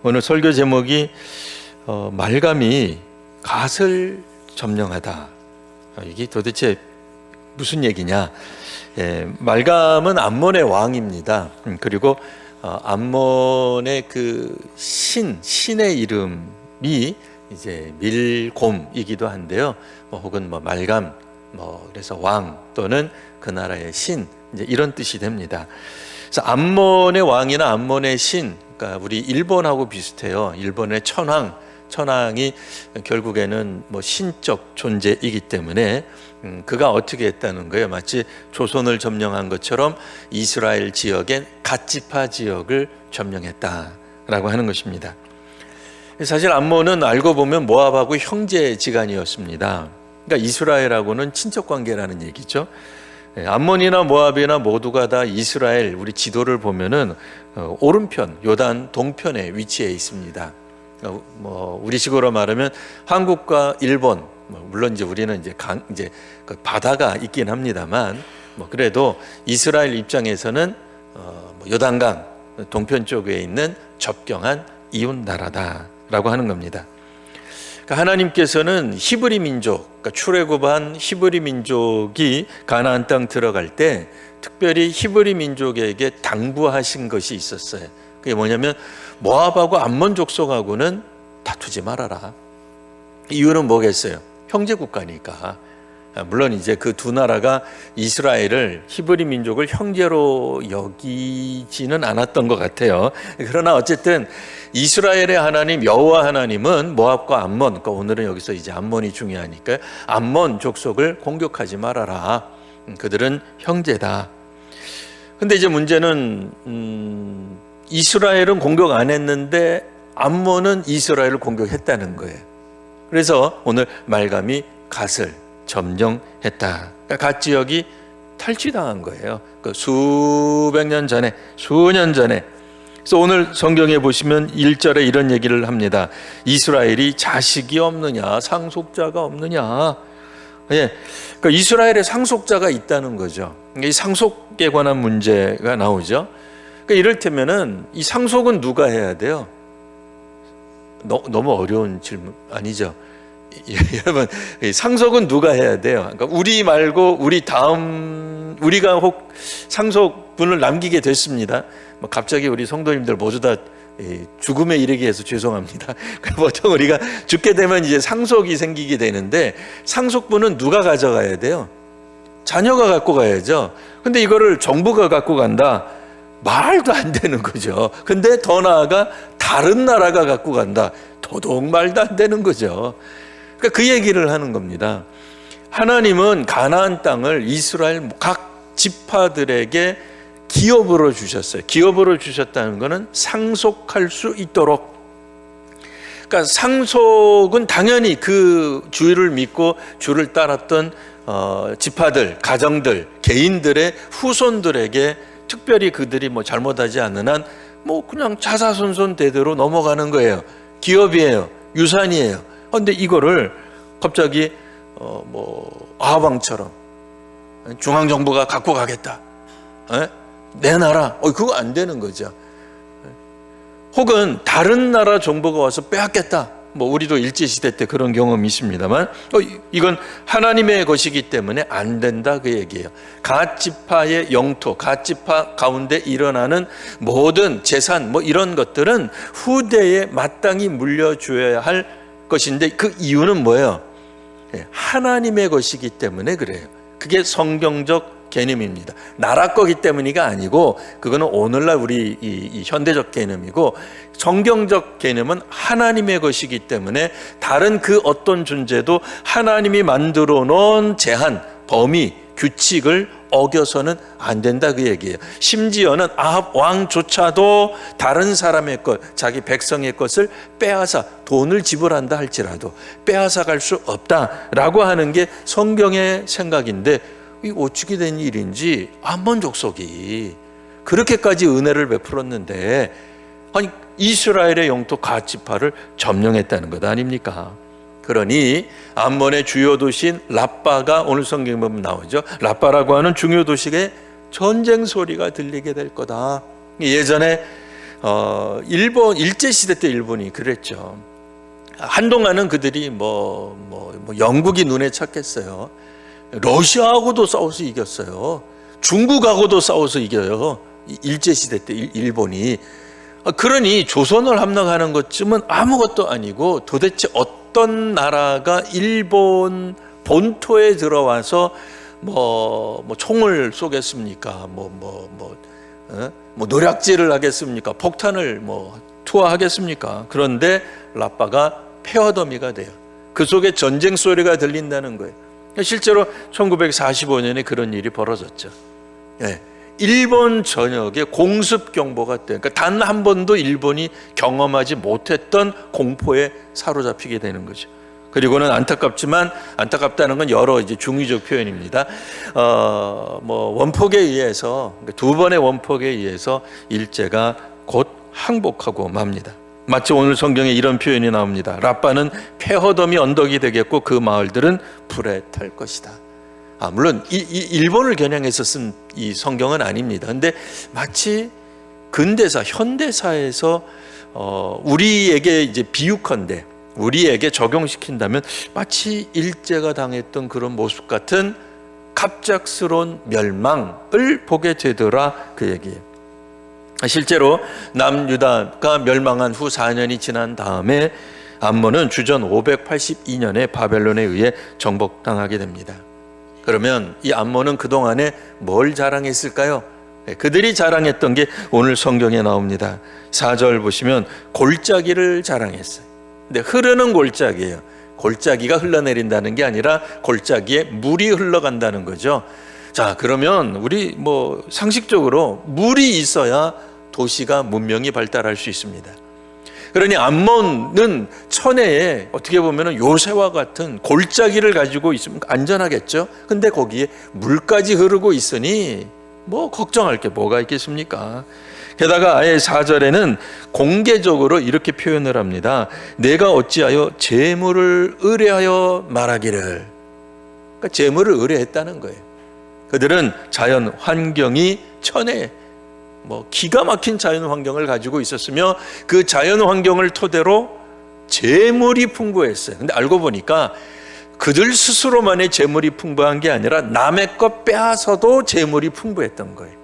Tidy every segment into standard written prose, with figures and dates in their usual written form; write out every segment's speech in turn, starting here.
오늘 설교 제목이 말감이 갓을 점령하다. 이게 도대체 무슨 얘기냐? 말감은 암몬의 왕입니다. 그리고 암몬의 그 신의 이름이 이제 밀곰이기도 한데요. 혹은 말감, 그래서 왕 또는 그 나라의 신, 이제 이런 뜻이 됩니다. 그래서 암몬의 왕이나 암몬의 신, 그러니까 우리 일본하고 비슷해요. 일본의 천황이 결국에는 신적 존재이기 때문에 그가 어떻게 했다는 거예요? 마치 조선을 점령한 것처럼 이스라엘 지역의 갓지파 지역을 점령했다라고 하는 것입니다. 사실 암몬은 알고 보면 모압하고 형제지간이었습니다. 그러니까 이스라엘하고는 친척 관계라는 얘기죠. 암몬이나 모압이나 모두가 다 이스라엘, 우리 지도를 보면은 오른편 요단 동편에 위치해 있습니다. 우리식으로 말하면 한국과 일본, 물론 이제 우리는 이제 그 바다가 있긴 합니다만, 그래도 이스라엘 입장에서는 요단강 동편 쪽에 있는 접경한 이웃 나라다라고 하는 겁니다. 그러니까 하나님께서는 히브리 민족, 그러니까 출애굽한 히브리 민족이 가나안 땅 들어갈 때 특별히 히브리 민족에게 당부하신 것이 있었어요. 그게 뭐냐면 모압하고 암몬 족속하고는 다투지 말아라. 이유는 뭐겠어요? 형제 국가니까. 물론 이제 그 두 나라가 이스라엘을, 히브리 민족을 형제로 여기지는 않았던 것 같아요. 그러나 어쨌든 이스라엘의 하나님 여호와 하나님은 모압과 암몬, 그러니까 오늘은 여기서 이제 암몬이 중요하니까 암몬 족속을 공격하지 말아라. 그들은 형제다. 근데 이제 문제는 이스라엘은 공격 안 했는데 암몬은 이스라엘을 공격했다는 거예요. 그래서 오늘 말감이 갓을 점령했다. 그러니까 갓 지역이 탈취당한 거예요. 수백 년 전에, 수년 전에. 그래서 오늘 성경에 보시면 1절에 이런 얘기를 합니다. 이스라엘이 자식이 없느냐, 상속자가 없느냐. 그러니까 이스라엘에 상속자가 있다는 거죠. 이 상속에 관한 문제가 나오죠. 그러니까 이를테면은 이 상속은 누가 해야 돼요? 너무 어려운 질문 아니죠? 여러분, 상속은 누가 해야 돼요? 그러니까 우리 말고 우리가 혹 상속분을 남기게 됐습니다. 갑자기 우리 성도님들 모두 다 죽음에 이르게 해서 죄송합니다. 보통 우리가 죽게 되면 이제 상속이 생기게 되는데 상속분은 누가 가져가야 돼요? 자녀가 갖고 가야죠. 근데 이거를 정부가 갖고 간다? 말도 안 되는 거죠. 근데 더 나아가 다른 나라가 갖고 간다? 도둑 말도 안 되는 거죠. 그러니까 그 얘기를 하는 겁니다. 하나님은 가나안 땅을 이스라엘 각 지파들에게 기업으로 주셨어요. 기업으로 주셨다는 것은 상속할 수 있도록. 그러니까 상속은 당연히 그 주를 믿고 주를 따랐던 지파들, 가정들, 개인들의 후손들에게 특별히 그들이 잘못하지 않는 한 그냥 자사손손 대대로 넘어가는 거예요. 기업이에요. 유산이에요. 그런데 이거를 갑자기 아하방처럼 중앙정부가 갖고 가겠다. 내 나라. 그거 안 되는 거죠. 혹은 다른 나라 정부가 와서 빼앗겠다. 우리도 일제시대 때 그런 경험이 있습니다만 이건 하나님의 것이기 때문에 안 된다 그 얘기예요. 갓 지파의 영토, 갓 지파 가운데 일어나는 모든 재산 이런 것들은 후대에 마땅히 물려줘야 할 것인데 그 이유는 뭐예요? 하나님의 것이기 때문에 그래요. 그게 성경적 개념입니다. 나라 거기 때문이가 아니고 그거는 오늘날 우리 이 현대적 개념이고 성경적 개념은 하나님의 것이기 때문에 다른 그 어떤 존재도 하나님이 만들어 놓은 제한, 범위, 규칙을 어겨서는 안 된다 그 얘기예요. 심지어는 아합 왕조차도 다른 사람의 것, 자기 백성의 것을 빼앗아 돈을 지불한다 할지라도 빼앗아 갈 수 없다라고 하는 게 성경의 생각인데 이 어떻게 된 일인지 암몬 족속이 그렇게까지 은혜를 베풀었는데 아니 이스라엘의 영토 갓 지파를 점령했다는 것 아닙니까? 그러니 암몬의 주요 도시인 라빠가 오늘 성경에 보면 나오죠. 라빠라고 하는 중요 도시에 전쟁 소리가 들리게 될 거다. 예전에 일본 일제 시대 때 일본이 그랬죠. 한동안은 그들이 영국이 눈에 찼겠어요. 러시아하고도 싸워서 이겼어요. 중국하고도 싸워서 이겨요. 일제 시대 때 일본이. 그러니 조선을 함락하는 것쯤은 아무것도 아니고 도대체 어떤 나라가 일본 본토에 들어와서 총을 쏘겠습니까? 노략질을 하겠습니까? 폭탄을 투하하겠습니까? 그런데 라빠가 폐허더미가 돼요. 그 속에 전쟁 소리가 들린다는 거예요. 실제로 1945년에 그런 일이 벌어졌죠. 예. 일본 전역에 공습 경보가 돼요. 그러니까 단 한 번도 일본이 경험하지 못했던 공포에 사로잡히게 되는 거죠. 그리고는 안타깝다는 건 여러 이제 중의적 표현입니다. 원폭에 의해서, 두 번의 원폭에 의해서 일제가 곧 항복하고 맙니다. 마치 오늘 성경에 이런 표현이 나옵니다. 라빠는 폐허더미 언덕이 되겠고 그 마을들은 불에 탈 것이다. 물론 일본을 겨냥해서 쓴 이 성경은 아닙니다. 근데 마치 근대사, 현대사에서 우리에게 이제 비유컨대 우리에게 적용시킨다면 마치 일제가 당했던 그런 모습 같은 갑작스러운 멸망을 보게 되더라, 그 얘기예요. 실제로 남유다가 멸망한 후 4년이 지난 다음에 암몬은 주전 582년에 바벨론에 의해 정복당하게 됩니다. 그러면 이 암몬은 그동안에 뭘 자랑했을까요? 그들이 자랑했던 게 오늘 성경에 나옵니다. 4절 보시면 골짜기를 자랑했어요. 근데 흐르는 골짜기예요. 골짜기가 흘러내린다는 게 아니라 골짜기에 물이 흘러간다는 거죠. 자, 그러면 우리 상식적으로 물이 있어야 도시가 문명이 발달할 수 있습니다. 그러니 암몬은 천혜에 어떻게 보면 요새와 같은 골짜기를 가지고 있으면 안전하겠죠. 근데 거기에 물까지 흐르고 있으니 걱정할 게 뭐가 있겠습니까? 게다가 아예 4절에는 공개적으로 이렇게 표현을 합니다. 내가 어찌하여 재물을 의뢰하여 말하기를. 그러니까 재물을 의뢰했다는 거예요. 그들은 자연 환경이 천혜, 기가 막힌 자연 환경을 가지고 있었으며 그 자연 환경을 토대로 재물이 풍부했어요. 근데 알고 보니까 그들 스스로만의 재물이 풍부한 게 아니라 남의 것 빼앗아도 재물이 풍부했던 거예요.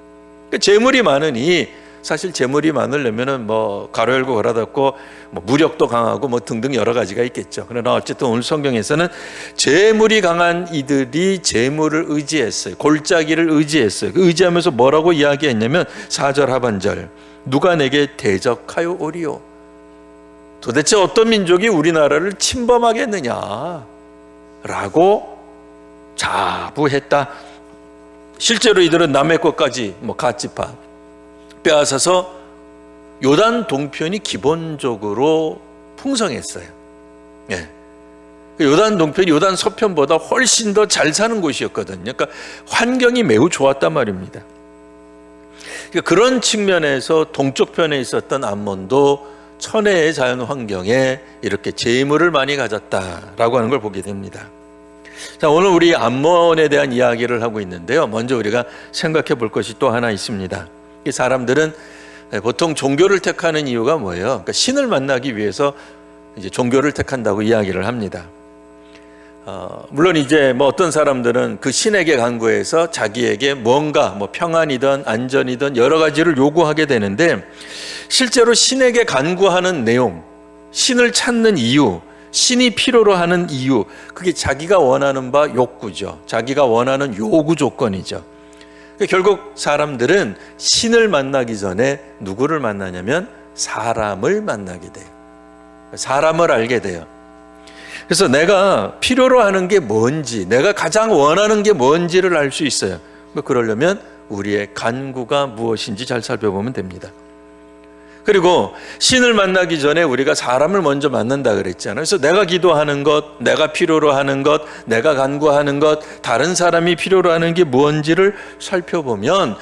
그러니까 재물이 많으니 사실 재물이 많으려면은 가로 열고 가로 닫고 무력도 강하고 등등 여러 가지가 있겠죠. 그러나 어쨌든 오늘 성경에서는 재물이 강한 이들이 재물을 의지했어요. 골짜기를 의지했어요. 의지하면서 뭐라고 이야기했냐면 4절 하반절, 누가 내게 대적하여 오리요. 도대체 어떤 민족이 우리나라를 침범하겠느냐 라고 자부했다. 실제로 이들은 남의 것까지 갓집파 빼앗아서 요단 동편이 기본적으로 풍성했어요. 예. 요단 동편이 요단 서편보다 훨씬 더 잘 사는 곳이었거든요. 그러니까 환경이 매우 좋았단 말입니다. 그러니까 그런 측면에서 동쪽편에 있었던 암몬도 천혜의 자연 환경에 이렇게 재물을 많이 가졌다라고 하는 걸 보게 됩니다. 자, 오늘 우리 암몬에 대한 이야기를 하고 있는데요. 먼저 우리가 생각해 볼 것이 또 하나 있습니다. 이 사람들은 보통 종교를 택하는 이유가 뭐예요? 그러니까 신을 만나기 위해서 이제 종교를 택한다고 이야기를 합니다. 물론 이제 어떤 사람들은 그 신에게 간구해서 자기에게 뭔가 평안이든 안전이든 여러 가지를 요구하게 되는데, 실제로 신에게 간구하는 내용, 신을 찾는 이유, 신이 필요로 하는 이유, 그게 자기가 원하는 바 욕구죠. 자기가 원하는 요구 조건이죠. 결국 사람들은 신을 만나기 전에 누구를 만나냐면 사람을 만나게 돼요. 사람을 알게 돼요. 그래서 내가 필요로 하는 게 뭔지, 내가 가장 원하는 게 뭔지를 알 수 있어요. 그러려면 우리의 간구가 무엇인지 잘 살펴보면 됩니다. 그리고 신을 만나기 전에 우리가 사람을 먼저 만난다 그랬잖아요. 그래서 내가 기도하는 것, 내가 필요로 하는 것, 내가 간구하는 것, 다른 사람이 필요로 하는 게 뭔지를 살펴보면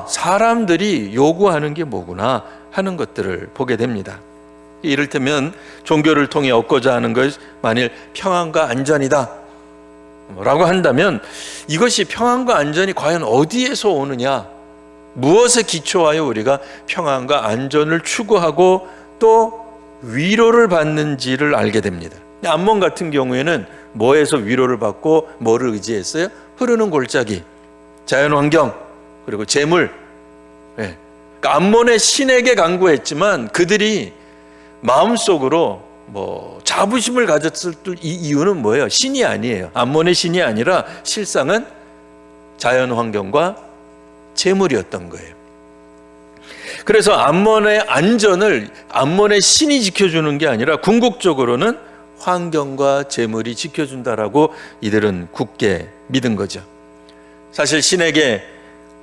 사람들이 요구하는 게 뭐구나 하는 것들을 보게 됩니다. 이를테면 종교를 통해 얻고자 하는 것, 만일 평안과 안전이다 라고 한다면 이것이 평안과 안전이 과연 어디에서 오느냐 무엇에 기초하여 우리가 평안과 안전을 추구하고 또 위로를 받는지를 알게 됩니다. 암몬 같은 경우에는 뭐에서 위로를 받고 뭐를 의지했어요? 흐르는 골짜기, 자연환경, 그리고 재물. 예. 그러니까 암몬의 신에게 간구했지만 그들이 마음속으로 자부심을 가졌을 이유는 뭐예요? 신이 아니에요. 암몬의 신이 아니라 실상은 자연환경과 재물이었던 거예요. 그래서 암몬의 안전을 암몬의 신이 지켜주는 게 아니라 궁극적으로는 환경과 재물이 지켜준다라고 이들은 굳게 믿은 거죠. 사실 신에게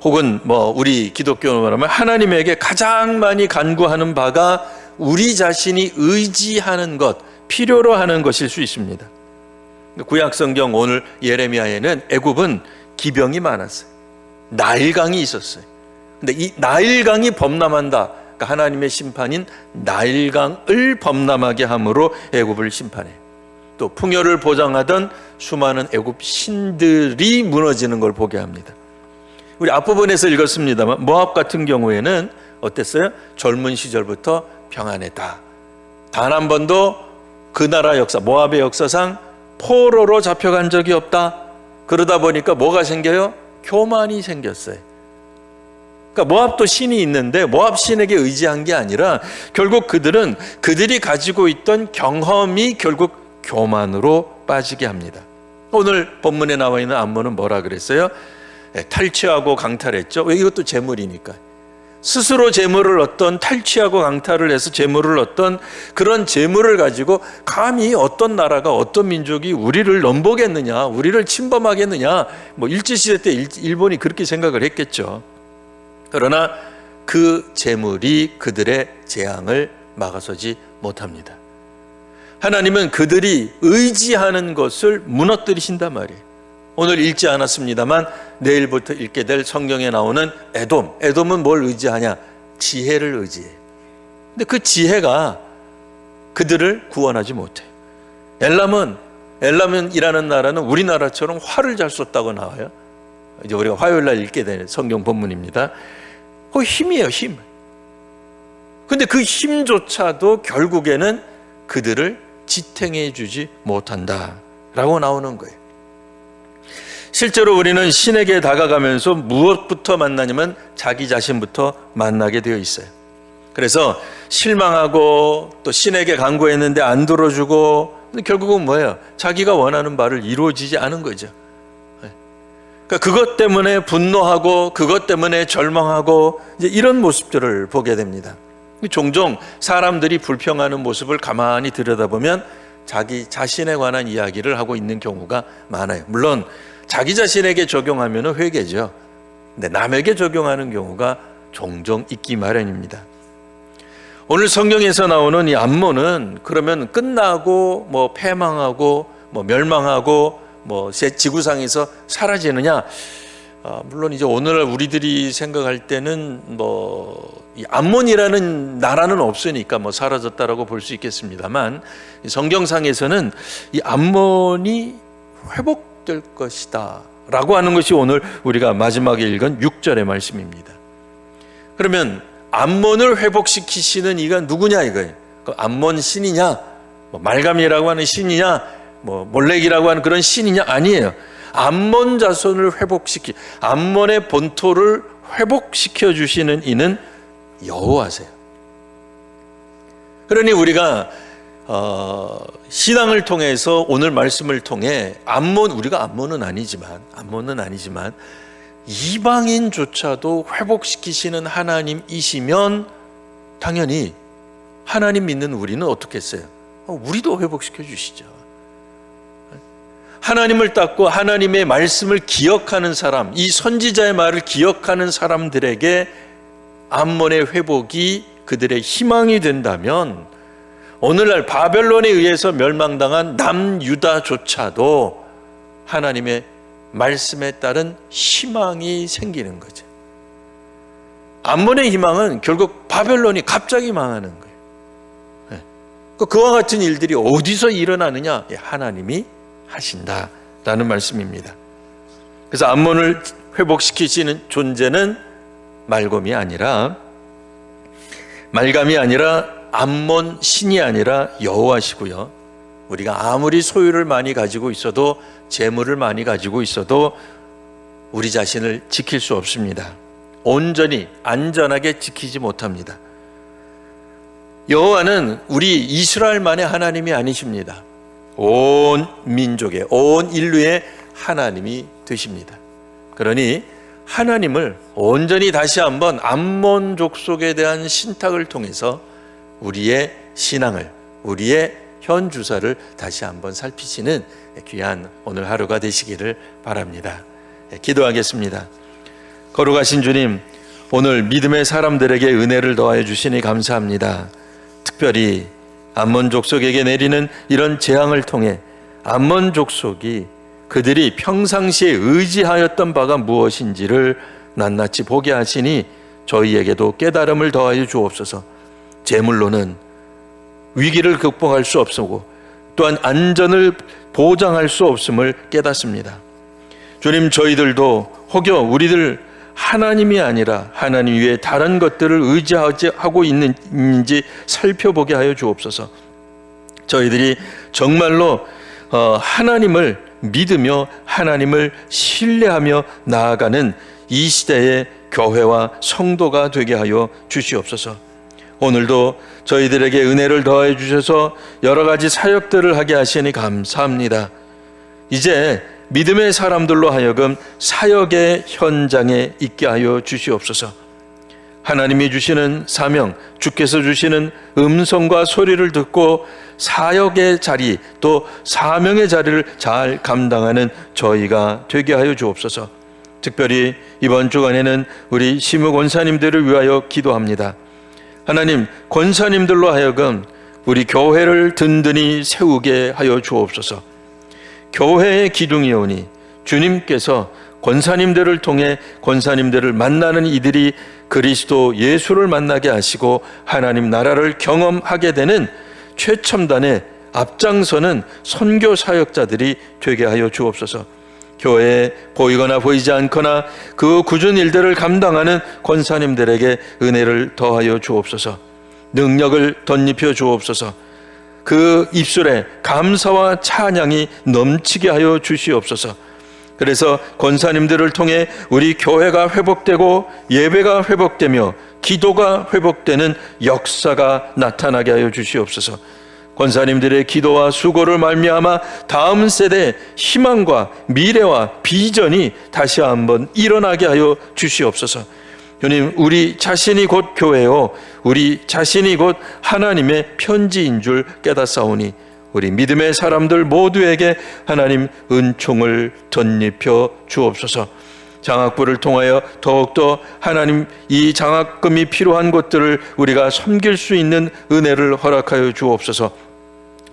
혹은 우리 기독교로 말하면 하나님에게 가장 많이 간구하는 바가 우리 자신이 의지하는 것, 필요로 하는 것일 수 있습니다. 구약 성경 오늘 예레미야에는 애굽은 기병이 많았어요. 나일강이 있었어요. 근데 이 나일강이 범람한다. 그러니까 하나님의 심판인 나일강을 범람하게 함으로 애굽을 심판해. 또 풍요를 보장하던 수많은 애굽 신들이 무너지는 걸 보게 합니다. 우리 앞부분에서 읽었습니다만 모압 같은 경우에는 어땠어요? 젊은 시절부터 평안했다. 단 한 번도 그 나라 역사, 모압의 역사상 포로로 잡혀간 적이 없다. 그러다 보니까 뭐가 생겨요? 교만이 생겼어요. 그러니까 모압도 신이 있는데 모압 신에게 의지한 게 아니라 결국 그들이 가지고 있던 경험이 결국 교만으로 빠지게 합니다. 오늘 본문에 나와 있는 암몬은 뭐라 그랬어요? 탈취하고 강탈했죠. 왜? 이것도 재물이니까. 스스로 재물을 얻던, 탈취하고 강탈을 해서 재물을 얻던 그런 재물을 가지고 감히 어떤 나라가 어떤 민족이 우리를 넘보겠느냐, 우리를 침범하겠느냐, 일제시대 때 일본이 그렇게 생각을 했겠죠. 그러나 그 재물이 그들의 재앙을 막아서지 못합니다. 하나님은 그들이 의지하는 것을 무너뜨리신단 말이에요. 오늘 읽지 않았습니다만 내일부터 읽게 될 성경에 나오는 에돔. 에돔은 뭘 의지하냐? 지혜를 의지해. 근데 그 지혜가 그들을 구원하지 못해. 엘람이라는 나라는 우리나라처럼 활을 잘 쏘다고 나와요. 이제 우리가 화요일 날 읽게 되는 성경 본문입니다. 그 힘이에요, 힘. 근데 그 힘조차도 결국에는 그들을 지탱해 주지 못한다라고 나오는 거예요. 실제로 우리는 신에게 다가가면서 무엇부터 만나냐면 자기 자신부터 만나게 되어 있어요. 그래서 실망하고 또 신에게 간구했는데 안 들어주고 결국은 뭐예요? 자기가 원하는 바를 이루어지지 않은 거죠. 그러니까 그것 때문에 분노하고 그것 때문에 절망하고 이제 이런 모습들을 보게 됩니다. 종종 사람들이 불평하는 모습을 가만히 들여다보면 자기 자신에 관한 이야기를 하고 있는 경우가 많아요. 물론 자기 자신에게 적용하면 회개죠. 근데 남에게 적용하는 경우가 종종 있기 마련입니다. 오늘 성경에서 나오는 이 암몬은 그러면 끝나고 패망하고 멸망하고 지구상에서 사라지느냐? 물론 이제 오늘날 우리들이 생각할 때는 이 암몬이라는 나라는 없으니까 사라졌다라고 볼 수 있겠습니다만 성경상에서는 이 암몬이 회복될 것이다 라고 하는 것이 오늘 우리가 마지막에 읽은 6절의 말씀입니다. 그러면 암몬을 회복시키시는 이가 누구냐 이거예요. 그 암몬 신이냐, 말감이라고 하는 신이냐, 몰렉이라고 하는 그런 신이냐? 아니에요. 암몬 자손을 암몬의 본토를 회복시켜 주시는 이는 여호와세요. 그러니 우리가 신앙을 통해서 오늘 말씀을 통해 우리가 암몬은 아니지만 이방인조차도 회복시키시는 하나님이시면 당연히 하나님 믿는 우리는 어떻게 했어요? 우리도 회복시켜 주시죠. 하나님을 닦고 하나님의 말씀을 기억하는 사람, 이 선지자의 말을 기억하는 사람들에게 암몬의 회복이 그들의 희망이 된다면 오늘날 바벨론에 의해서 멸망당한 남유다조차도 하나님의 말씀에 따른 희망이 생기는 거죠. 암몬의 희망은 결국 바벨론이 갑자기 망하는 거예요. 그와 같은 일들이 어디서 일어나느냐? 하나님이 하신다라는 말씀입니다. 그래서 암몬을 회복시키시는 존재는 말감이 아니라 암몬 신이 아니라 여호와시고요. 우리가 아무리 소유를 많이 가지고 있어도, 재물을 많이 가지고 있어도 우리 자신을 지킬 수 없습니다. 온전히 안전하게 지키지 못합니다. 여호와는 우리 이스라엘만의 하나님이 아니십니다. 온 민족의, 온 인류의 하나님이 되십니다. 그러니 하나님을 온전히 다시 한번 암몬 족속에 대한 신탁을 통해서 우리의 신앙을, 우리의 현 주사를 다시 한번 살피시는 귀한 오늘 하루가 되시기를 바랍니다. 기도하겠습니다. 거룩하신 주님, 오늘 믿음의 사람들에게 은혜를 더하여 주시니 감사합니다. 특별히 암몬 족속에게 내리는 이런 재앙을 통해 암몬 족속이 그들이 평상시에 의지하였던 바가 무엇인지를 낱낱이 보게 하시니 저희에게도 깨달음을 더하여 주옵소서. 재물로는 위기를 극복할 수 없고 또한 안전을 보장할 수 없음을 깨닫습니다. 주님, 저희들도 혹여 우리들 하나님이 아니라 하나님 외에 다른 것들을 의지하고 있는지 살펴보게 하여 주옵소서. 저희들이 정말로 하나님을 믿으며 하나님을 신뢰하며 나아가는 이 시대의 교회와 성도가 되게 하여 주시옵소서. 오늘도 저희들에게 은혜를 더해 주셔서 여러 가지 사역들을 하게 하시니 감사합니다. 이제 믿음의 사람들로 하여금 사역의 현장에 있게 하여 주시옵소서. 하나님이 주시는 사명, 주께서 주시는 음성과 소리를 듣고 사역의 자리, 또 사명의 자리를 잘 감당하는 저희가 되게 하여 주옵소서. 특별히 이번 주간에는 우리 시무 권사님들을 위하여 기도합니다. 하나님, 권사님들로 하여금 우리 교회를 든든히 세우게 하여 주옵소서. 교회의 기둥이오니 주님께서 권사님들을 통해 권사님들을 만나는 이들이 그리스도 예수를 만나게 하시고 하나님 나라를 경험하게 되는 최첨단의 앞장서는 선교 사역자들이 되게 하여 주옵소서. 교회에 보이거나 보이지 않거나 그 굳은 일들을 감당하는 권사님들에게 은혜를 더하여 주옵소서. 능력을 덧입혀 주옵소서. 그 입술에 감사와 찬양이 넘치게 하여 주시옵소서. 그래서 권사님들을 통해 우리 교회가 회복되고 예배가 회복되며 기도가 회복되는 역사가 나타나게 하여 주시옵소서. 권사님들의 기도와 수고를 말미암아 다음 세대의 희망과 미래와 비전이 다시 한번 일어나게 하여 주시옵소서. 주님, 우리 자신이 곧 교회요, 우리 자신이 곧 하나님의 편지인 줄 깨닫사오니 우리 믿음의 사람들 모두에게 하나님 은총을 덧입혀 주옵소서. 장학부를 통하여 더욱더 하나님 이 장학금이 필요한 곳들을 우리가 섬길 수 있는 은혜를 허락하여 주옵소서.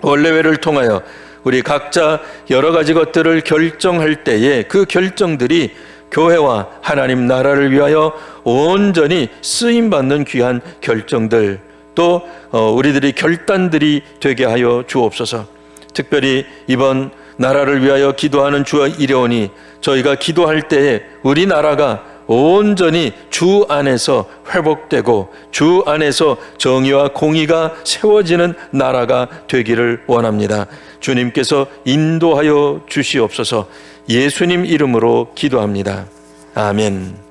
원례회를 통하여 우리 각자 여러 가지 것들을 결정할 때에 그 결정들이 교회와 하나님 나라를 위하여 온전히 쓰임받는 귀한 결정들, 또 우리들이 결단들이 되게 하여 주옵소서. 특별히 이번 나라를 위하여 기도하는 주와 이래오니 저희가 기도할 때에 우리나라가 온전히 주 안에서 회복되고 주 안에서 정의와 공의가 세워지는 나라가 되기를 원합니다. 주님께서 인도하여 주시옵소서. 예수님 이름으로 기도합니다. 아멘.